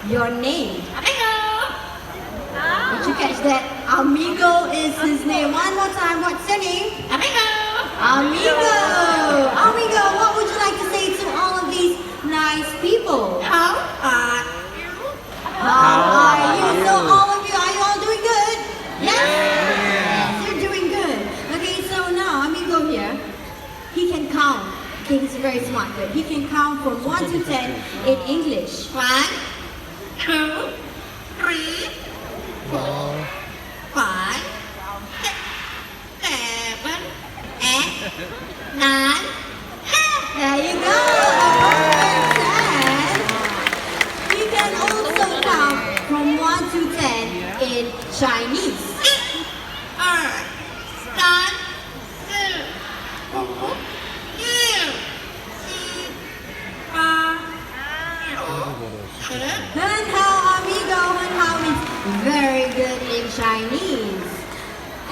your name. Did you catch that? Amigo is his name. One more time, what's your name? Amigo. Amigo, what would you like to say to all of these nice people? How are you? So all of you, are you all doing good? Yes, you're doing good. Okay, so now Amigo here, he can count. Okay, he's very smart, but he can count from 1 to 10 in English. 1, 2, 3, 4, 5, 6, 7, 8, 9, 10. There you go. And he can also count from 1 to 10 in Chinese. 很好 Amigo 很好 is very good in Chinese.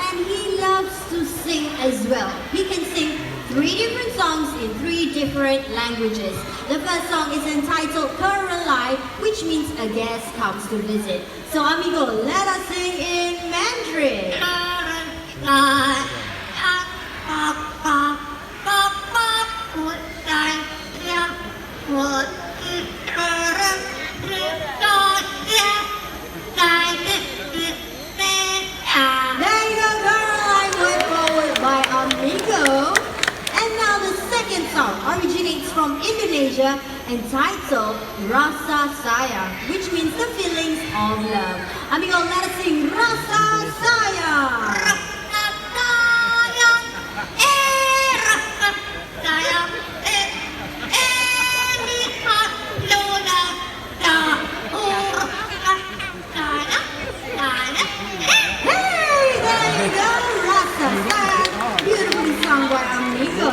And he loves to sing as well. He can sing 3 different songs in 3 different languages. The first song is entitled Caroline, which means a guest comes to visit. So Amigo, let us sing in Mandarin. Originates from Indonesia, entitled Rasa Sayang, which means the feelings of love. Amigo, let us sing Rasa Sayang. Rasa Sayang, Rasa Sayang, lihat Lola, hey, there you go, Rasa Sayang, beautifully sung by Amigo.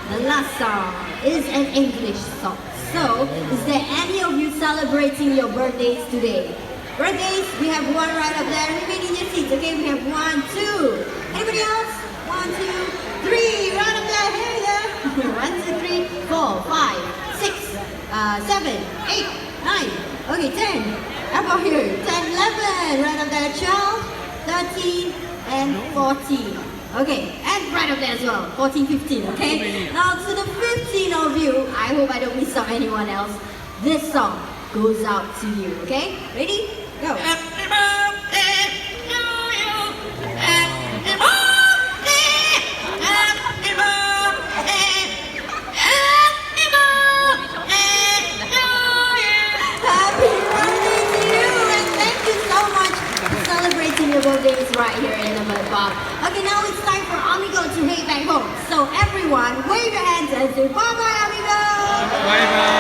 The last song is an English song. So, is there any of you celebrating your birthdays today? Birthdays, we have one right up there. Remain in your seats, okay? We have 1, 2. Anybody else? 1, 2, 3. Right up there. Hey there. 1, 2, 3, 4, 5, 6, 7, 8, 9. Okay, 10. How about here? 10, 11. Right up there. 12, 13, and 14. Okay, and right up there as well, 14, 15, okay? Now to the 15 of you, I hope I don't miss out anyone else. This song goes out to you, okay? Ready? Go. Happy birthday to you. Happy birthday. Happy birthday. Happy birthday to you. Happy birthday to you, and thank you so much for celebrating your birthdays right here in the Mud Park. Okay, now it's time for Amigo to head back home. So everyone, wave your hands and say bye-bye, Amigo! Bye-bye!